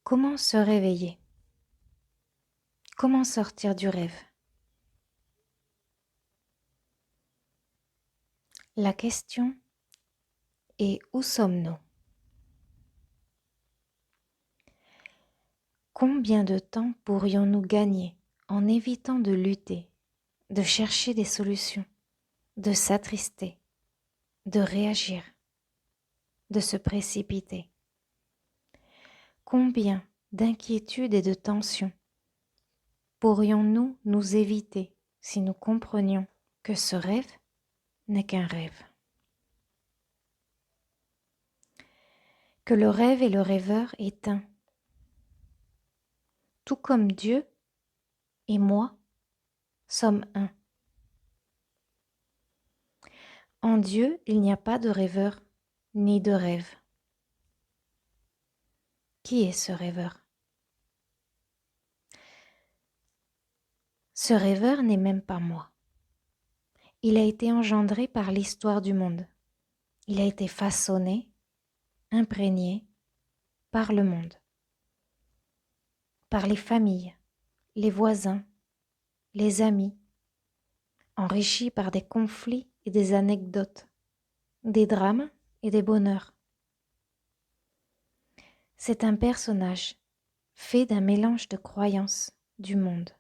Comment se réveiller? Comment sortir du rêve? La question est où sommes-nous? Combien de temps pourrions-nous gagner en évitant de lutter, de chercher des solutions, de s'attrister, de réagir, de se précipiter? Combien d'inquiétudes et de tensions pourrions-nous nous éviter si nous comprenions que ce rêve n'est qu'un rêve? Que le rêve et le rêveur est un, tout comme Dieu et moi sommes un. En Dieu, il n'y a pas de rêveur ni de rêve. Qui est ce rêveur? Ce rêveur n'est même pas moi. Il a été engendré par l'histoire du monde. Il a été façonné, imprégné par le monde, par les familles, les voisins, les amis, enrichi par des conflits et des anecdotes, des drames et des bonheurs. C'est un personnage fait d'un mélange de croyances du monde.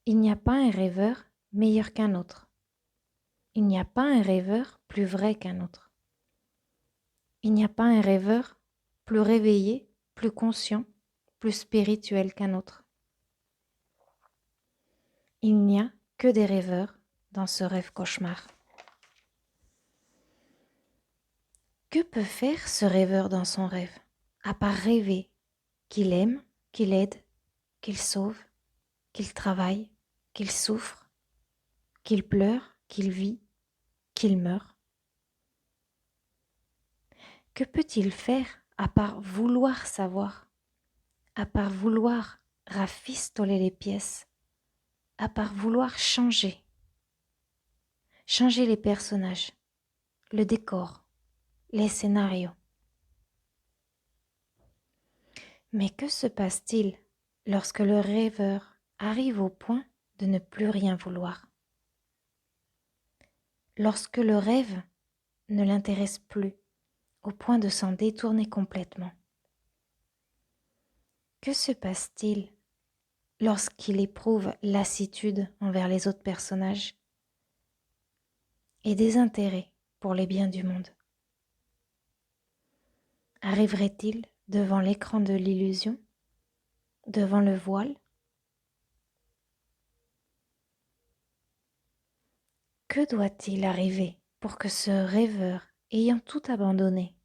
Il n'y a pas un rêveur meilleur qu'un autre. Il n'y a pas un rêveur plus vrai qu'un autre. Il n'y a pas un rêveur plus réveillé, plus conscient, plus spirituel qu'un autre. Il n'y a que des rêveurs dans ce rêve cauchemar. Que peut faire ce rêveur dans son rêve, à part rêver qu'il aime, qu'il aide, qu'il sauve, qu'il travaille, qu'il souffre, qu'il pleure, qu'il vit, qu'il meurt? Que peut-il faire à part vouloir savoir, à part vouloir rafistoler les pièces, à part vouloir changer les personnages, le décor, les scénarios? Mais que se passe-t-il lorsque le rêveur arrive au point de ne plus rien vouloir? Lorsque le rêve ne l'intéresse plus au point de s'en détourner complètement? Que se passe-t-il lorsqu'il éprouve lassitude envers les autres personnages et désintérêt pour les biens du monde? Arriverait-il devant l'écran de l'illusion, devant le voile? Que doit-il arriver pour que ce rêveur, ayant tout abandonné,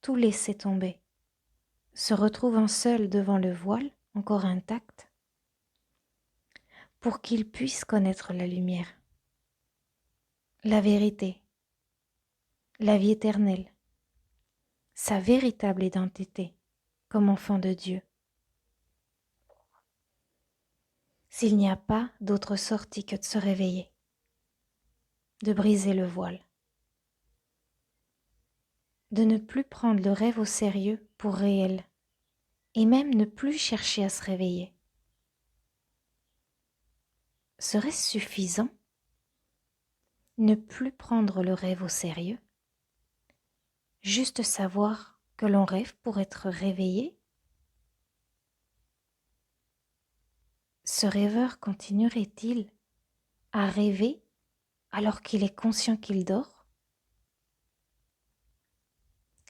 tout laissé tomber, se retrouvant seul devant le voile, encore intact, pour qu'il puisse connaître la lumière, la vérité, la vie éternelle, sa véritable identité comme enfant de Dieu? S'il n'y a pas d'autre sortie que de se réveiller, de briser le voile, de ne plus prendre le rêve au sérieux pour réel, et même ne plus chercher à se réveiller. Serait-ce suffisant? Ne plus prendre le rêve au sérieux? Juste savoir que l'on rêve pour être réveillé? Ce rêveur continuerait-il à rêver alors qu'il est conscient qu'il dort?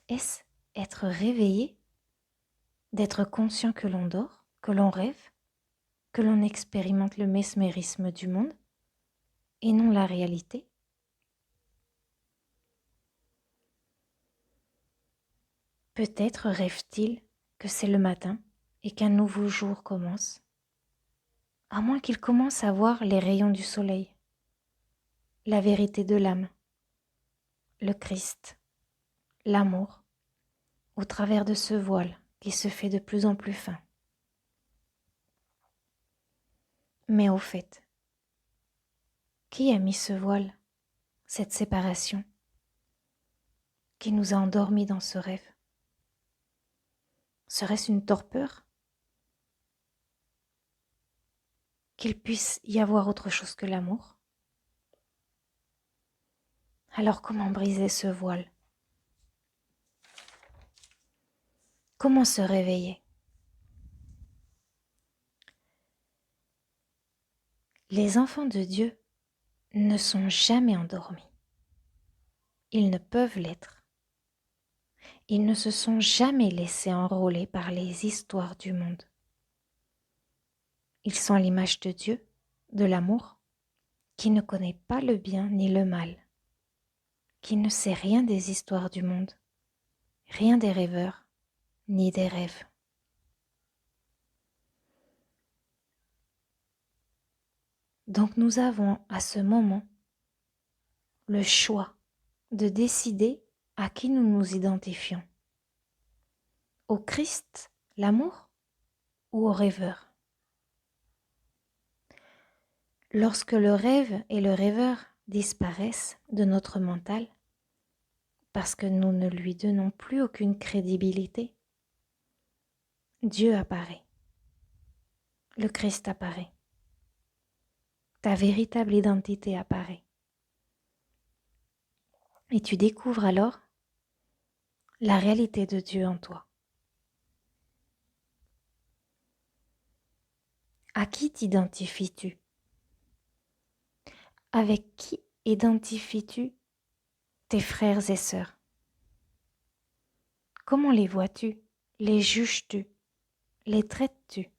Est-ce être réveillé, d'être conscient que l'on dort, que l'on rêve, que l'on expérimente le mesmérisme du monde et non la réalité? Peut-être rêve-t-il que c'est le matin et qu'un nouveau jour commence, à moins qu'il commence à voir les rayons du soleil, la vérité de l'âme, le Christ, l'amour, au travers de ce voile qui se fait de plus en plus fin. Mais au fait, qui a mis ce voile, cette séparation, qui nous a endormis dans ce rêve? Serait-ce une torpeur? Qu'il puisse y avoir autre chose que l'amour? Alors comment briser ce voile? Comment se réveiller? Les enfants de Dieu ne sont jamais endormis. Ils ne peuvent l'être. Ils ne se sont jamais laissés enrôler par les histoires du monde. Ils sont l'image de Dieu, de l'amour, qui ne connaît pas le bien ni le mal, qui ne sait rien des histoires du monde, rien des rêveurs, ni des rêves. Donc nous avons à ce moment le choix de décider à qui nous nous identifions. Au Christ, l'amour, ou au rêveur? Lorsque le rêve et le rêveur disparaissent de notre mental, parce que nous ne lui donnons plus aucune crédibilité, Dieu apparaît. Le Christ apparaît. Ta véritable identité apparaît. Et tu découvres alors la réalité de Dieu en toi. À qui t'identifies-tu? Avec qui identifies-tu tes frères et sœurs? Comment les vois-tu? Les juges-tu? Les traites-tu?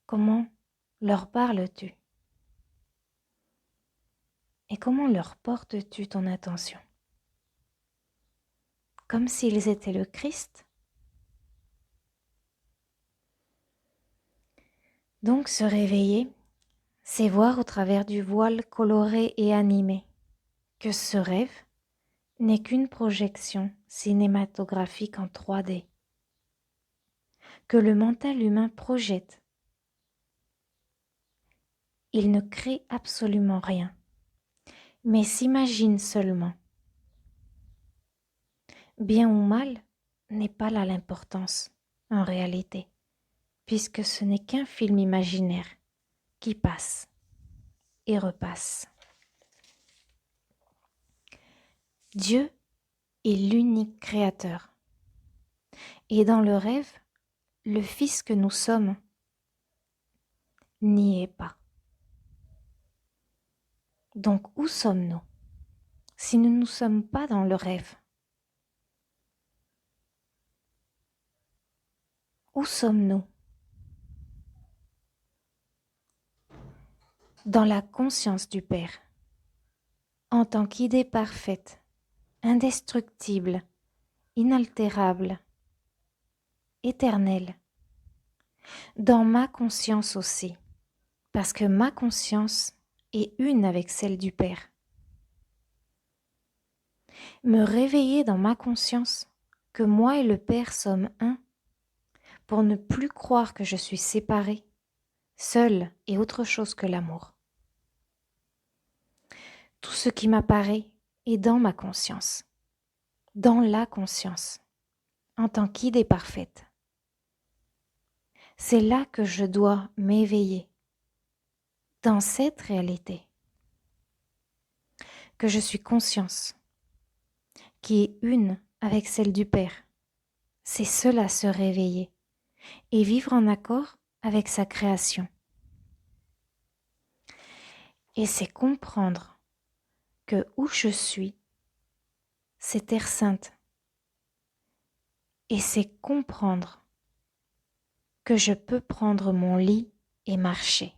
Comment leur parles-tu? Et comment leur portes-tu ton attention? Comme s'ils étaient le Christ? Donc se réveiller, c'est voir au travers du voile coloré et animé que ce rêve n'est qu'une projection cinématographique en 3D, que le mental humain projette. Il ne crée absolument rien, mais s'imagine seulement. Bien ou mal n'est pas là l'importance, en réalité, puisque ce n'est qu'un film imaginaire qui passe et repasse. Dieu est l'unique créateur. Et dans le rêve, le Fils que nous sommes n'y est pas. Donc où sommes-nous si nous ne sommes pas dans le rêve? Où sommes-nous? Dans la conscience du Père, en tant qu'idée parfaite, indestructible, inaltérable, éternelle. Dans ma conscience aussi, parce que ma conscience est une avec celle du Père. Me réveiller dans ma conscience que moi et le Père sommes un, pour ne plus croire que je suis séparée, seule et autre chose que l'amour. Tout ce qui m'apparaît est dans ma conscience, dans la conscience, en tant qu'idée parfaite. C'est là que je dois m'éveiller, dans cette réalité, que je suis conscience, qui est une avec celle du Père. C'est cela se réveiller et vivre en accord avec sa création. Et c'est comprendre que où je suis, c'est Terre Sainte. Et c'est comprendre que je peux prendre mon lit et marcher.